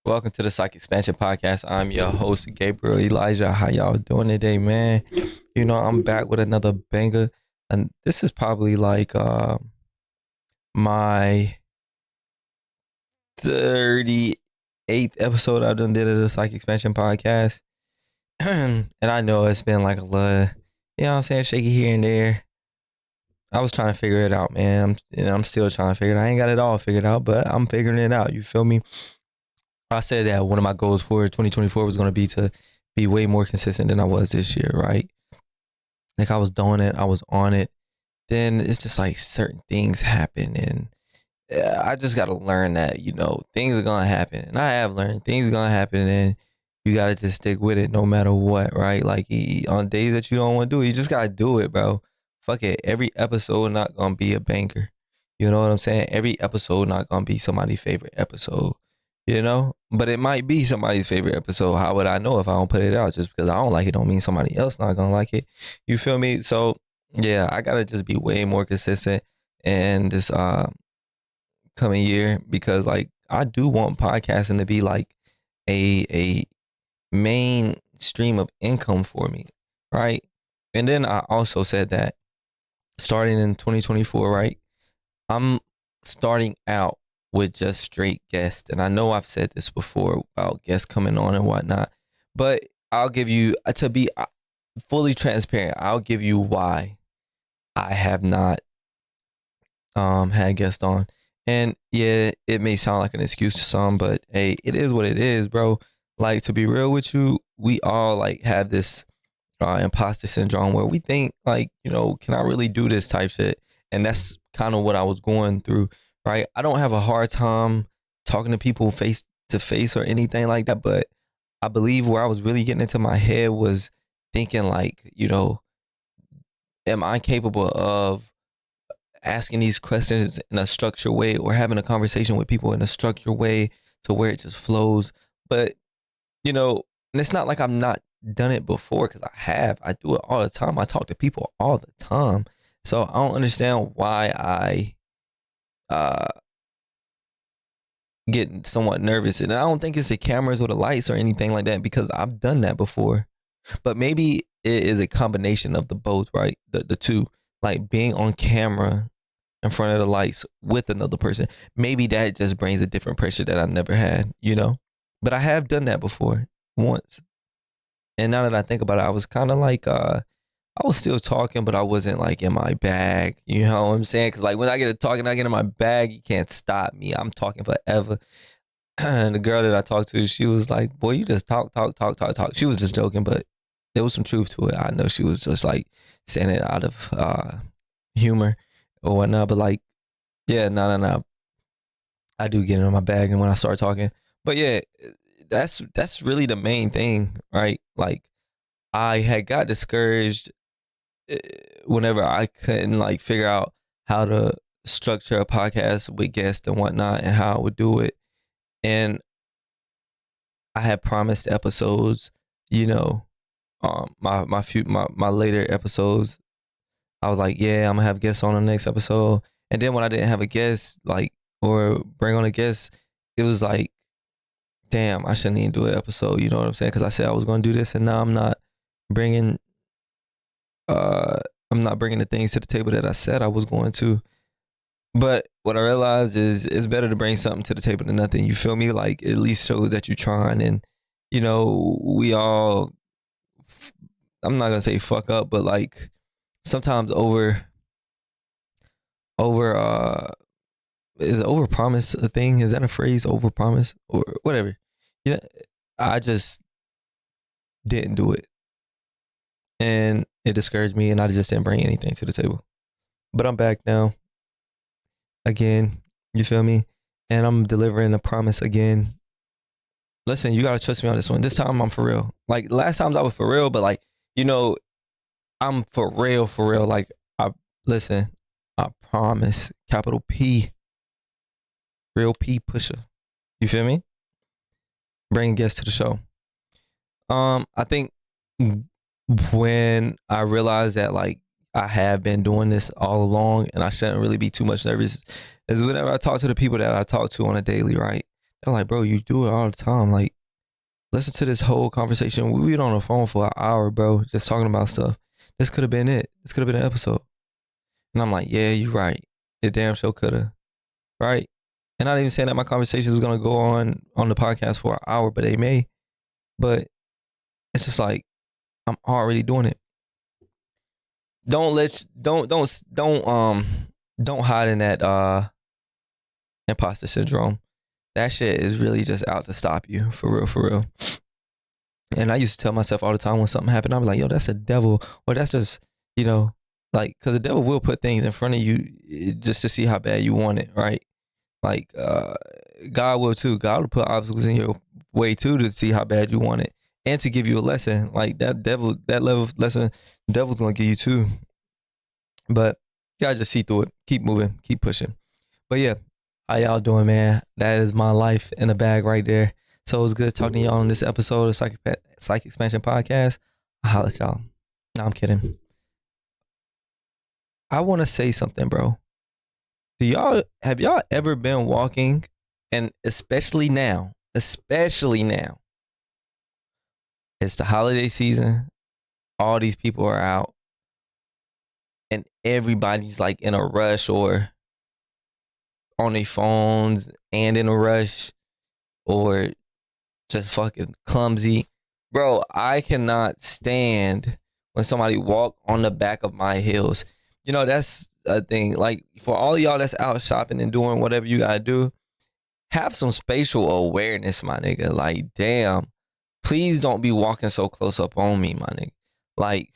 Welcome to the Psych Expansion Podcast. I'm your host, Gabriel Elijah. How y'all doing today, man? I'm back with another banger. And this is probably like my 38th episode I've done did of the Psych Expansion Podcast. And I know it's been like a lot, shaky here and there. I was trying to figure it out, man. I'm still trying to figure it out. I ain't got it all figured out, but I'm figuring it out. You feel me? I said that one of my goals for 2024 was going to be to be way more consistent than I was this year, right? Like I was doing it, I was on it. Then it's just like certain things happen, and I just got to learn that, things are going to happen. And I have learned things are going to happen, and you got to just stick with it no matter what, right? Like on days that you don't want to do it, you just got to do it, bro. Fuck it. Every episode not going to be a banger. You know what I'm saying? Every episode not going to be somebody's favorite episode. But it might be somebody's favorite episode. How would I know if I don't put it out? Just because I don't like it don't mean somebody else not gonna like it. You feel me? So yeah, I gotta just be way more consistent in this coming year, because like I do want podcasting to be like a main stream of income for me, right? And then I also said that starting in 2024, right? I'm starting out with just straight guests. And I know I've said this before about guests coming on and whatnot, but I'll give you, to be fully transparent, I'll give you why I have not had guests on. And yeah, it may sound like an excuse to some, but hey, it is what it is, bro. Like, to be real with you, we all like have this imposter syndrome where we think like, can I really do this type shit? And that's kind of what I was going through. Right. I don't have a hard time talking to people face to face or anything like that. But I believe where I was really getting into my head was thinking like, am I capable of asking these questions in a structured way or having a conversation with people in a structured way to where it just flows? But, and it's not like I've not done it before, because I do it all the time. I talk to people all the time. So I don't understand why I getting somewhat nervous. And I don't think it's the cameras or the lights or anything like that, because I've done that before. But maybe it is a combination of the both, right? The two, like being on camera in front of the lights with another person. Maybe that just brings a different pressure that I never had, But I have done that before once. And now that I think about it, I was kind of like, I was still talking, but I wasn't like in my bag. You know what I'm saying? Because like when I get to talking, I get in my bag, you can't stop me. I'm talking forever. And the girl that I talked to, she was like, boy, you just talk. She was just joking, but there was some truth to it. I know she was just like saying it out of humor or whatnot. But like, yeah, no. I do get in my bag, and when I start talking. But yeah, that's really the main thing, right? Like, I had got discouraged whenever I couldn't like figure out how to structure a podcast with guests and whatnot and how I would do it. And I had promised episodes, my later episodes. I was like, yeah, I'm gonna have guests on the next episode. And then when I didn't have a guest, like, or bring on a guest, it was like, damn, I shouldn't even do an episode. You know what I'm saying? Because I said I was gonna do this, and now I'm not bringing the things to the table that I said I was going to. But what I realized is it's better to bring something to the table than nothing. You feel me? Like, at least shows that you're trying. And we all, I'm not gonna say fuck up, but like sometimes is over promise a thing? Is that a phrase? Over promise or whatever. I just didn't do it. And it discouraged me, and I just didn't bring anything to the table. But I'm back now. Again, you feel me? And I'm delivering a promise again. Listen, you gotta trust me on this one. This time I'm for real. Like last times I was for real, but like, I'm for real. Like, I promise. Capital P. Real P pusher. You feel me? Bring guests to the show. I think when I realized that like I have been doing this all along and I shouldn't really be too much nervous is whenever I talk to the people that I talk to on a daily, right? I'm like, bro, you do it all the time. Like, listen to this whole conversation. We were on the phone for an hour, bro, just talking about stuff. This could have been it. This could have been an episode. And I'm like, yeah, you're right. It damn sure could have. Right? And not even saying that my conversation is going to go on the podcast for an hour, but they may. But it's just like, I'm already doing it. Don't hide in that imposter syndrome. That shit is really just out to stop you, for real, for real. And I used to tell myself all the time when something happened, I'm like, yo, that's a devil, or that's just, like, because the devil will put things in front of you just to see how bad you want it, right? Like, God will too. God will put obstacles in your way too to see how bad you want it and to give you a lesson. Like that level of lesson, the devil's gonna give you too. But you gotta just see through it. Keep moving. Keep pushing. But yeah, how y'all doing, man? That is my life in a bag right there. So it was good talking to y'all on this episode of Psych Expansion Podcast. I'll holler at y'all. No, I'm kidding. I want to say something, bro. Have y'all ever been walking, and especially now, it's the holiday season, all these people are out, and everybody's like in a rush or on their phones and in a rush or just fucking clumsy. Bro, I cannot stand when somebody walk on the back of my heels. That's a thing. Like, for all y'all that's out shopping and doing whatever you gotta do, have some spatial awareness, my nigga. Like, damn, please don't be walking so close up on me, my nigga. Like,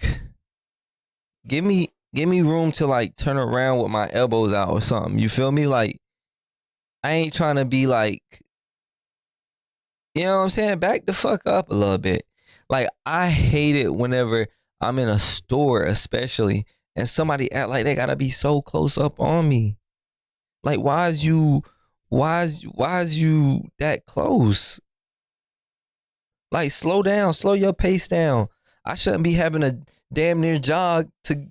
give me room to like turn around with my elbows out or something. You feel me? Like, I ain't trying to be like, you know what I'm saying? Back the fuck up a little bit. Like, I hate it whenever I'm in a store, especially, and somebody act like they gotta be so close up on me. Like, why is you that close? Like, slow down, slow your pace down. I shouldn't be having a damn near jog to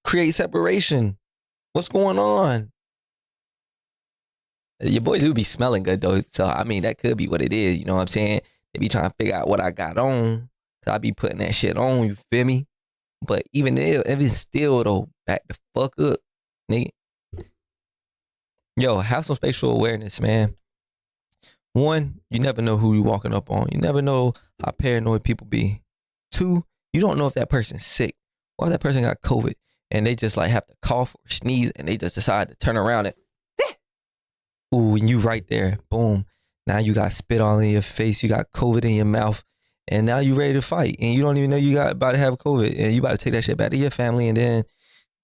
create separation. What's going on? Your boy do be smelling good though, so I mean that could be what it is. You know what I'm saying? They be trying to figure out what I got on, cause I be putting that shit on. You feel me? But even if it's still though, back the fuck up, nigga. Yo, have some spatial awareness, man. One, you never know who you walking up on. You never know how paranoid people be. Two, you don't know if that person's sick or if that person got COVID and they just like have to cough or sneeze and they just decide to turn around and ooh, and you right there, boom. Now you got spit all in your face, you got COVID in your mouth, and now you ready to fight, and you don't even know you got about to have COVID, and you about to take that shit back to your family, and then,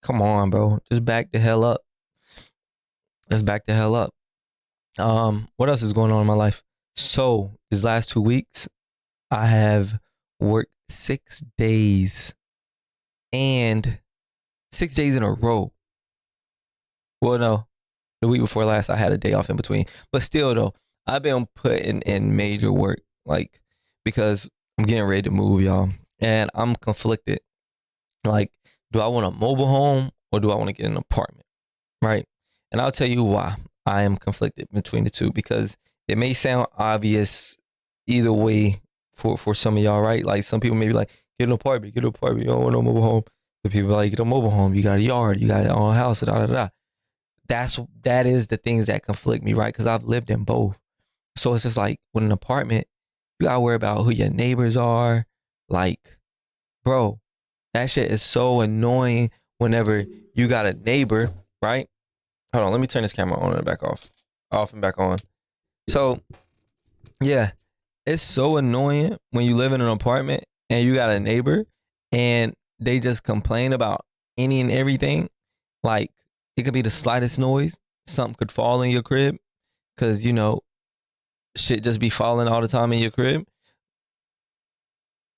come on, bro, just back the hell up. Let's back the hell up. What else is going on in my life? So these last 2 weeks, I have worked 6 days, and 6 days in a row. Well, no. The week before last, I had a day off in between. But still, though, I've been putting in major work, like, because I'm getting ready to move, y'all. And I'm conflicted. Like, do I want a mobile home or do I want to get an apartment? Right? And I'll tell you why I am conflicted between the two. Because it may sound obvious either way for some of y'all, right? Like, some people may be like, get an apartment. You don't want no mobile home. The people are like, get a mobile home. You got a yard. You got your own house. Da, da, da. That is the things that conflict me, right? Because I've lived in both. So it's just like with an apartment, you gotta worry about who your neighbors are. Like, bro, that shit is so annoying whenever you got a neighbor, right? Hold on, let me turn this camera on and back off and back on. So, yeah, it's so annoying when you live in an apartment and you got a neighbor and they just complain about any and everything. Like, it could be the slightest noise. Something could fall in your crib because, shit just be falling all the time in your crib.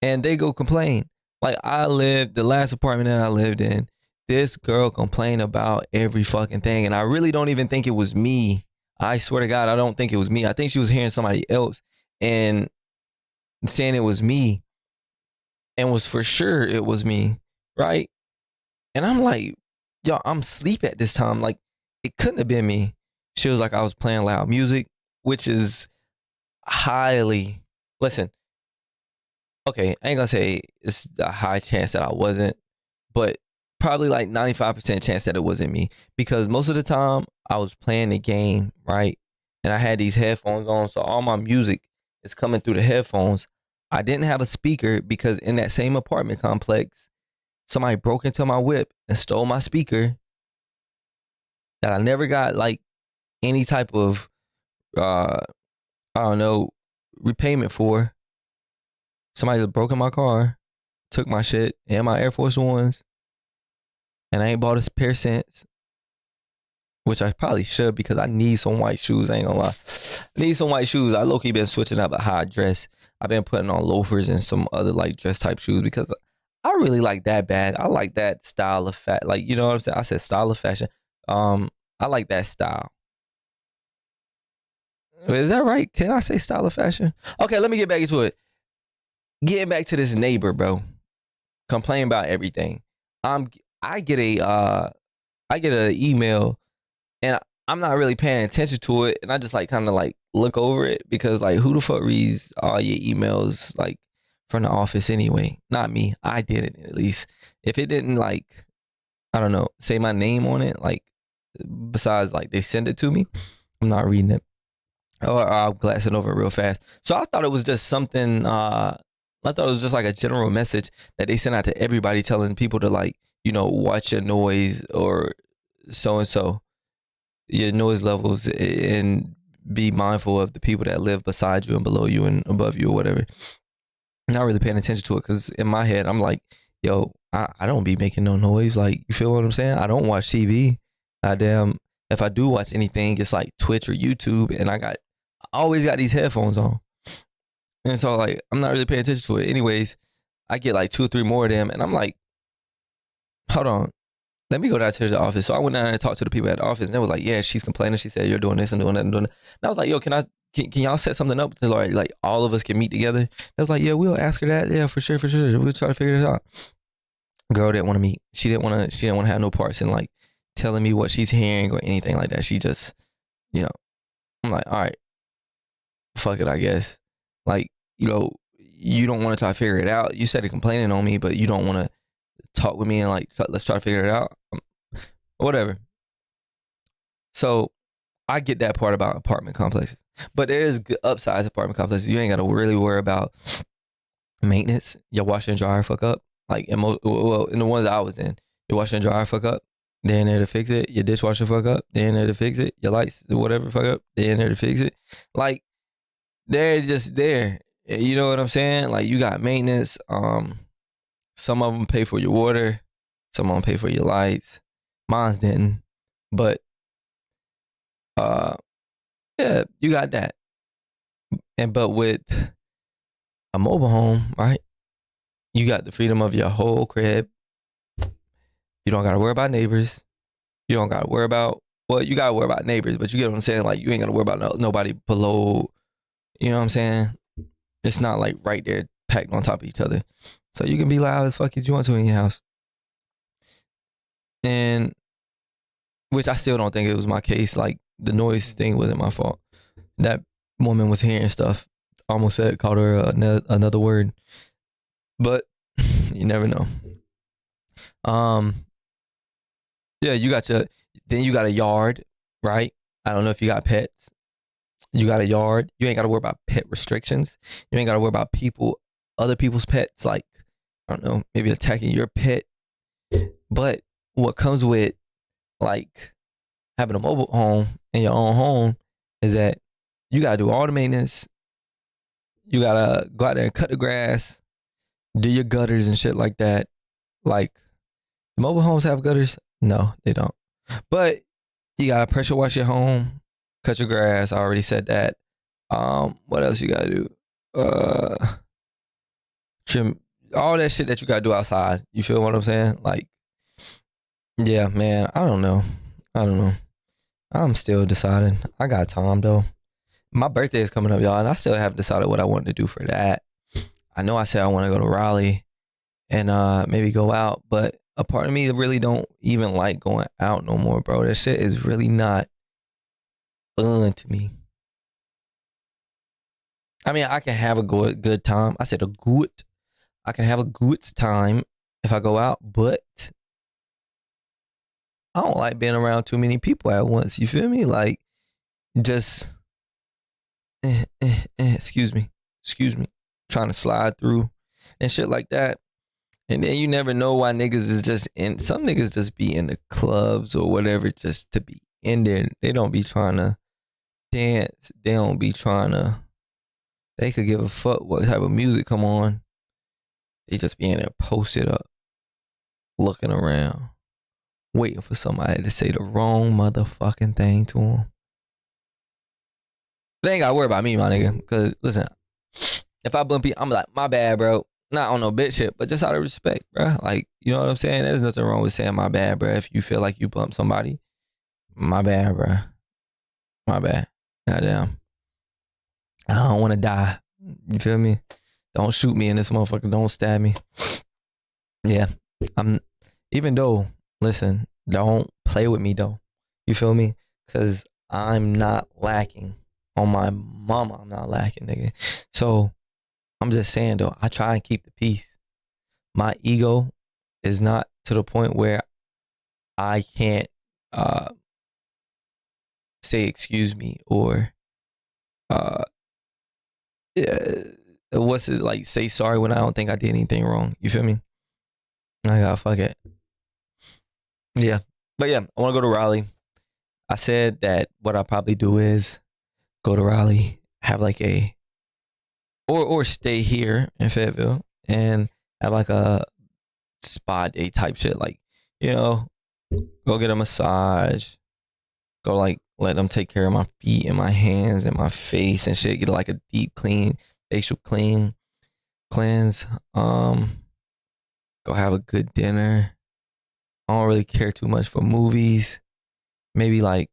And they go complain. Like, the last apartment that I lived in, this girl complained about every fucking thing. And I really don't even think it was me. I swear to God, I don't think it was me. I think she was hearing somebody else and saying it was me and was for sure it was me, right? And I'm like, yo, I'm asleep at this time. Like, it couldn't have been me. She was like, I was playing loud music, which is highly, listen, okay, I ain't gonna say it's a high chance that I wasn't, but probably like 95% chance that it wasn't me, because most of the time I was playing the game, right? And I had these headphones on, so all my music is coming through the headphones. I didn't have a speaker because in that same apartment complex, somebody broke into my whip and stole my speaker that I never got like any type of uh I don't know, repayment for. Somebody broke in my car, took my shit and my Air Force Ones, and I ain't bought a pair since, which I probably should because I need some white shoes. I ain't gonna lie. I need some white shoes. I low-key been switching up how I dress. I've been putting on loafers and some other like dress type shoes because I really like that bag. I like that style of like, you know what I'm saying? I said style of fashion. I like that style. Is that right? Can I say style of fashion? Okay, let me get back into it. Getting back to this neighbor, bro. Complain about everything. I get an email and I'm not really paying attention to it, and I just like kind of like look over it because like who the fuck reads all your emails like from the office anyway? Not me. I did it at least. If it didn't like, I don't know, say my name on it, like besides like they send it to me, I'm not reading it. Or I'll glance it over real fast. So I thought it was just something. I thought it was just like a general message that they sent out to everybody, telling people to like, you know, watch your noise or so and so, your noise levels, and be mindful of the people that live beside you and below you and above you or whatever. Not really paying attention to it because in my head I'm like, yo, I don't be making no noise. Like, you feel what I'm saying? I don't watch TV. Damn, if I do watch anything, it's like Twitch or YouTube, and I always got these headphones on. And so like I'm not really paying attention to it. Anyways, I get like 2 or 3 more of them, and I'm like, hold on, let me go down to the office. So I went down and talked to the people at the office, and they was like, yeah, she's complaining. She said you're doing this and doing that and doing that. And I was like, yo, can y'all set something up to like all of us can meet together? They was like, yeah, we'll ask her that. Yeah, for sure. We'll try to figure it out. Girl didn't want to meet. She didn't want to have no parts in like telling me what she's hearing or anything like that. She just, you know, I'm like, all right, fuck it, I guess. Like, you know, you don't want to try to figure it out. You said it complaining on me, but you don't want to talk with me and like, let's try to figure it out. Whatever. So I get that part about apartment complexes, but there is upsize apartment complexes. You ain't got to really worry about maintenance. Your washer and dryer fuck up. Like in the ones I was in, your washer and dryer fuck up. They're in there to fix it. Your dishwasher fuck up. They're in there to fix it. Your lights, whatever, fuck up. They're in there to fix it. Like, they're just there. You know what I'm saying? Like, you got maintenance. Some of them pay for your water. Some of them pay for your lights. Mine's didn't. But yeah, you got that. But with a mobile home, right? You got the freedom of your whole crib. You don't gotta worry about neighbors. You don't gotta worry about, well, you gotta worry about neighbors, but you get what I'm saying? Like, you ain't gotta worry about nobody below. You know what I'm saying? It's not like right there packed on top of each other. So you can be loud as fuck as you want to in your house. And which I still don't think it was my case. Like, the noise thing wasn't my fault. That woman was hearing stuff. Almost called her another word. But you never know. Yeah, you got a yard, right? I don't know if you got pets. You got a yard. You ain't got to worry about pet restrictions. You ain't got to worry about other people's pets, like, I don't know, maybe attacking your pet. But what comes with like having a mobile home in your own home is that you got to do all the maintenance. You got to go out there and cut the grass, do your gutters and shit like that. Like, mobile homes have gutters? No, they don't. But you got to pressure wash your home, cut your grass. I already said that. What else you got to do? Trim all that shit that you got to do outside. You feel what I'm saying? Like, yeah, man, I don't know. I'm still deciding. I got time though. My birthday is coming up, y'all, and I still haven't decided what I want to do for that. I know I said I want to go to Raleigh and maybe go out, but a part of me really don't even like going out no more, bro. That shit is really not fun to me. I mean, I can have a good time. I said a good. I can have a good time if I go out, but I don't like being around too many people at once. You feel me? Like, just excuse me, trying to slide through and shit like that. And then you never know why niggas is just in. Some niggas just be in the clubs or whatever just to be in there. They don't be trying to dance. They don't be trying to. They could give a fuck what type of music come on. They just be in there posted up, looking around, waiting for somebody to say the wrong motherfucking thing to them. They ain't gotta worry about me, my nigga. Cause listen, if I bump you, I'm like, my bad, bro. Not on no bitch shit, but just out of respect, bro. Like, you know what I'm saying? There's nothing wrong with saying my bad, bro. If you feel like you bumped somebody, my bad, bro. My bad. Goddamn. I don't want to die. You feel me? Don't shoot me in this motherfucker. Don't stab me. Yeah. Even though, listen, don't play with me though. You feel me? Cause I'm not lacking. On my mama, I'm not lacking, nigga. So I'm just saying though, I try and keep the peace. My ego is not to the point where I can't say excuse me or what's it like, say sorry when I don't think I did anything wrong. You feel me? I gotta fuck it. Yeah. But yeah, I wanna go to Raleigh. I said that what I'll probably do is go to Raleigh, have like a or stay here in Fayetteville and have like a spa day type shit. Like, you know, go get a massage, go like let them take care of my feet and my hands and my face and shit. Get like a deep clean, facial cleanse. Go have a good dinner. I don't really care too much for movies. Maybe like,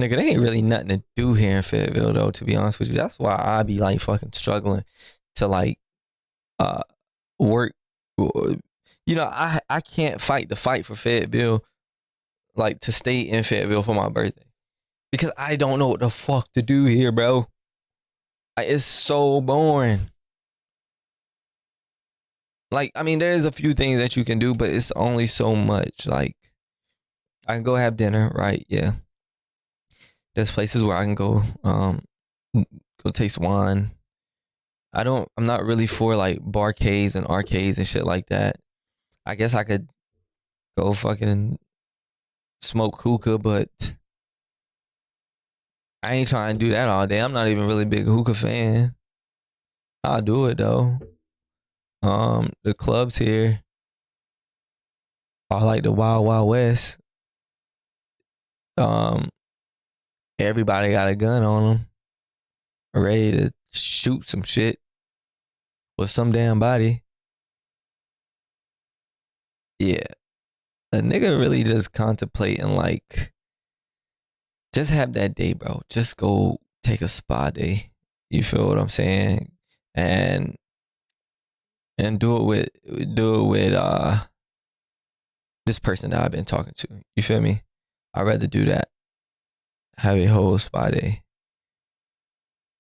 nigga, there ain't really nothing to do here in Fayetteville though, to be honest with you. That's why I be like fucking struggling to like work. You know, I can't fight the fight for Fayetteville, like to stay in Fayetteville for my birthday. Because I don't know what the fuck to do here, bro. Like, it's so boring. Like, I mean, there's a few things that you can do, but it's only so much. Like, I can go have dinner, right? Yeah. There's places where I can go taste wine. I'm not really for like barcades and arcades and shit like that. I guess I could go fucking smoke hookah, but I ain't trying to do that all day. I'm not even really a big hookah fan. I'll do it though. The clubs here are like the Wild Wild West. Everybody got a gun on them, ready to shoot some shit with some damn body. Yeah, a nigga really just contemplating like, just have that day, bro. Just go take a spa day. You feel what I'm saying? And do it with this person that I've been talking to. You feel me? I'd rather do that. Have a whole spa day.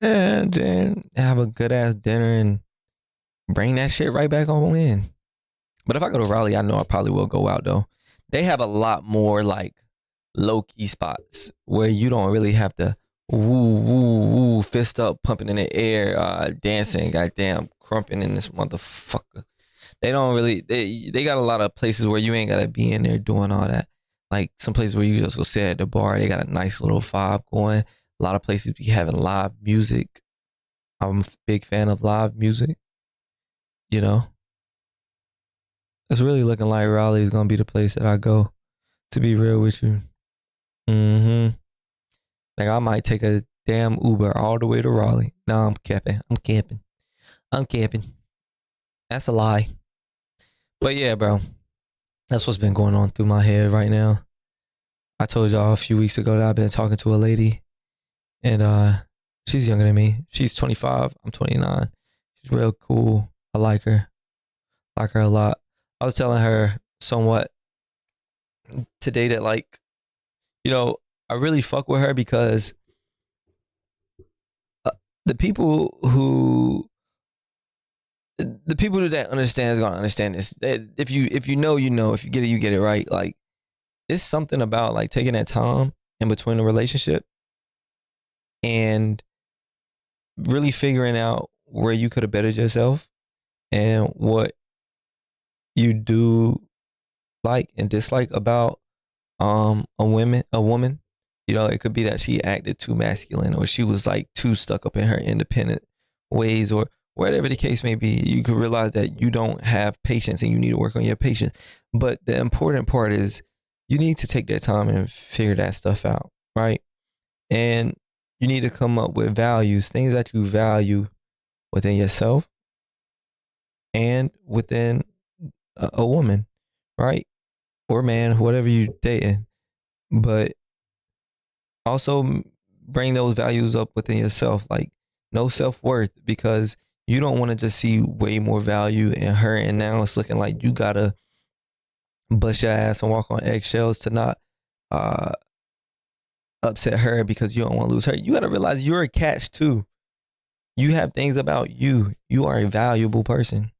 And then have a good ass dinner and bring that shit right back on in. But if I go to Raleigh, I know I probably will go out though. They have a lot more like low key spots where you don't really have to woo fist up, pumping in the air, dancing, goddamn crumping in this motherfucker. They don't really they got a lot of places where you ain't gotta be in there doing all that. Like some places where you just go sit at the bar, they got a nice little vibe going. A lot of places be having live music. I'm a big fan of live music. You know, it's really looking like Raleigh is gonna be the place that I go. To be real with you, like I might take a damn Uber all the way to Raleigh. No, I'm capping. I'm capping. That's a lie. But yeah, bro, that's what's been going on through my head right now. I told y'all a few weeks ago that I've been talking to a lady, and she's younger than me. She's 25. I'm 29. She's real cool. I like her. Like her a lot. I was telling her somewhat today that like, you know, I really fuck with her because the people who that understand is gonna understand this. If you know, you know. If you get it, you get it, right? Like, it's something about like taking that time in between the relationship and really figuring out where you could have bettered yourself and what you do like and dislike about a woman. You know, it could be that she acted too masculine, or she was like too stuck up in her independent ways, or whatever the case may be. You could realize that you don't have patience and you need to work on your patience. But the important part is you need to take that time and figure that stuff out, right? And you need to come up with values, things that you value within yourself and within a woman, right? Or man, whatever you dating. But also bring those values up within yourself, like no self-worth, because you don't want to just see way more value in her, and now it's looking like you gotta bust your ass and walk on eggshells to not upset her because you don't want to lose her. You gotta realize you're a catch too. You have things about you. You are a valuable person.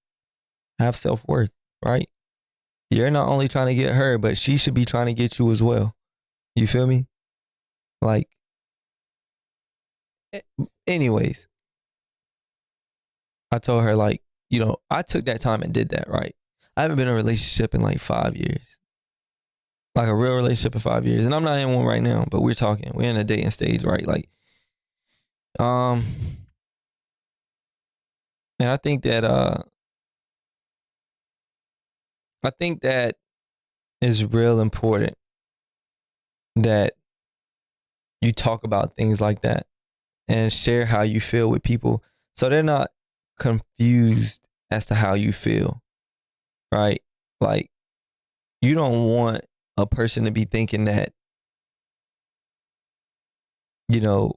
Have self-worth, right? You're not only trying to get her, but she should be trying to get you as well. You feel me? Like, anyways, I told her, like, you know, I took that time and did that, right? I haven't been in a relationship in like 5 years. Like a real relationship in 5 years. And I'm not in one right now, but we're in a dating stage, right? Like, and I think that is real important that you talk about things like that and share how you feel with people so they're not confused as to how you feel, right? Like, you don't want a person to be thinking that, you know,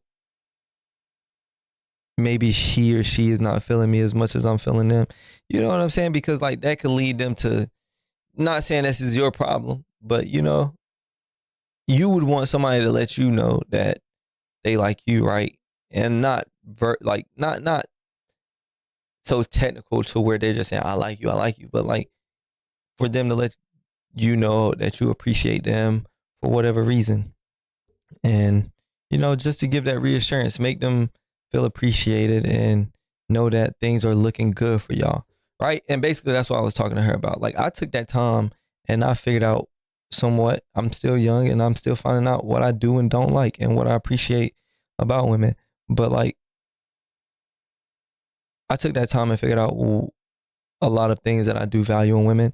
maybe he or she is not feeling me as much as I'm feeling them. You know what I'm saying? Because like that could lead them to, not saying this is your problem, but you know, you would want somebody to let you know that they like you, right? And not not so technical to where they're just saying I like you, but like for them to let you know that you appreciate them for whatever reason. And you know, just to give that reassurance, make them feel appreciated and know that things are looking good for y'all, right? And basically that's what I was talking to her about. Like, I took that time and I figured out somewhat. I'm still young and I'm still finding out what I do and don't like and what I appreciate about women. But like, I took that time and figured out a lot of things that I do value in women,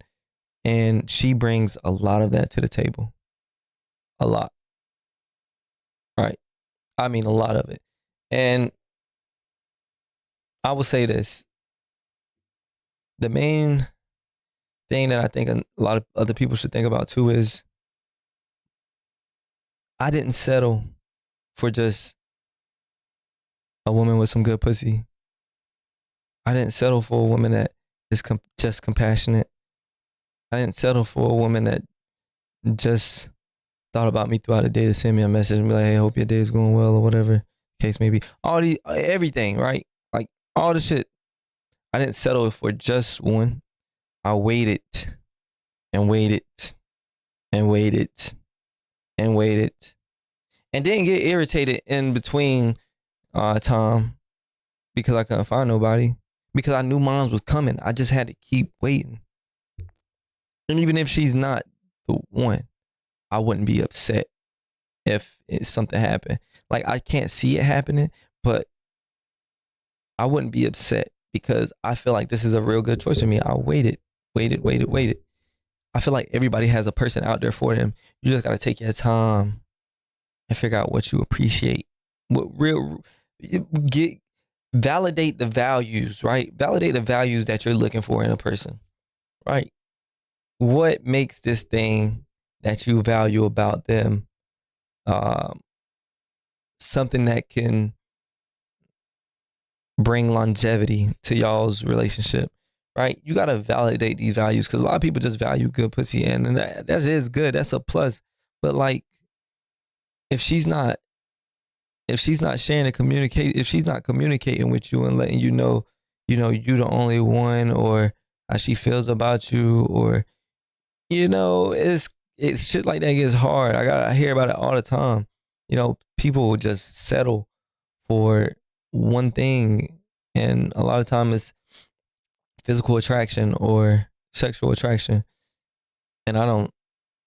and she brings a lot of that to the table. A lot. Right. I mean, a lot of it. And I will say this. The main thing that I think a lot of other people should think about too is I didn't settle for just a woman with some good pussy. I didn't settle for a woman that is just compassionate. I didn't settle for a woman that just thought about me throughout the day to send me a message and be like, hey, hope your day is going well, or whatever the case may be. Everything, right? Like all the shit. I didn't settle for just one. I waited and waited and waited and waited and didn't get irritated in between time because I couldn't find nobody, because I knew mine was coming. I just had to keep waiting. And even if she's not the one, I wouldn't be upset if something happened. Like, I can't see it happening, but I wouldn't be upset because I feel like this is a real good choice for me. I waited. I feel like everybody has a person out there for them. You just got to take your time and figure out what you appreciate. Validate the values, right? Validate the values that you're looking for in a person, right? What makes this thing that you value about them something that can bring longevity to y'all's relationship, right? You got to validate these values, because a lot of people just value good pussy, and that is good. That's a plus. But like, if she's not if she's not sharing to communicate, if she's not communicating with you and letting you know you the only one, or how she feels about you, or it's shit like that gets hard. I hear about it all the time. People will just settle for one thing, and a lot of time it's physical attraction or sexual attraction, and I don't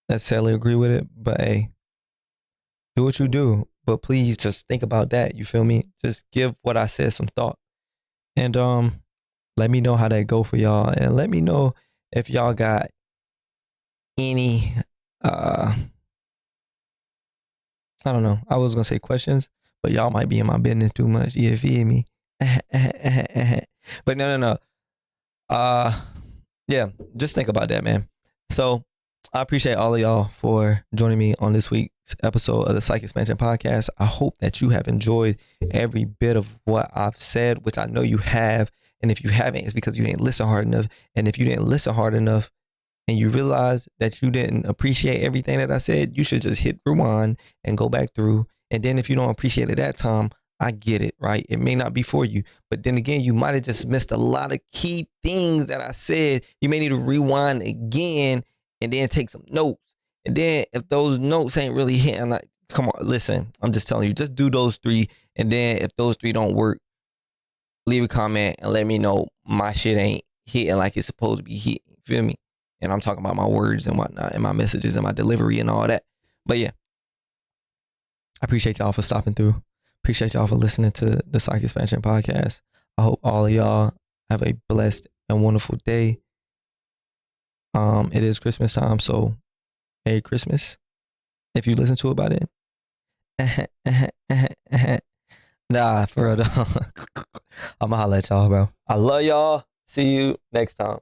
necessarily agree with it. But hey, do what you do, but please just think about that. You feel me? Just give what I said some thought, and let me know how that go for y'all, and let me know if y'all got any I don't know. I was gonna say questions, but y'all might be in my business too much. You feel me? But no. Yeah, just think about that, man. So I appreciate all of y'all for joining me on this week's episode of the Psych Expansion Podcast. I hope that you have enjoyed every bit of what I've said, which I know you have. And if you haven't, it's because you didn't listen hard enough. And if you didn't listen hard enough, and you realize that you didn't appreciate everything that I said, you should just hit rewind and go back through. And then if you don't appreciate it that time, I get it, right? It may not be for you. But then again, you might have just missed a lot of key things that I said. You may need to rewind again and then take some notes. And then if those notes ain't really hitting, like, come on, listen, I'm just telling you, just do those 3. And then if those 3 don't work, leave a comment and let me know my shit ain't hitting like it's supposed to be hitting. You feel me? And I'm talking about my words and whatnot, and my messages and my delivery and all that. But yeah, I appreciate y'all for stopping through. Appreciate y'all for listening to the Psych Expansion Podcast. I hope all of y'all have a blessed and wonderful day. It is Christmas time, so Merry Christmas. If you listen to it by then. Nah, for real though. I'ma holla at y'all, bro. I love y'all. See you next time.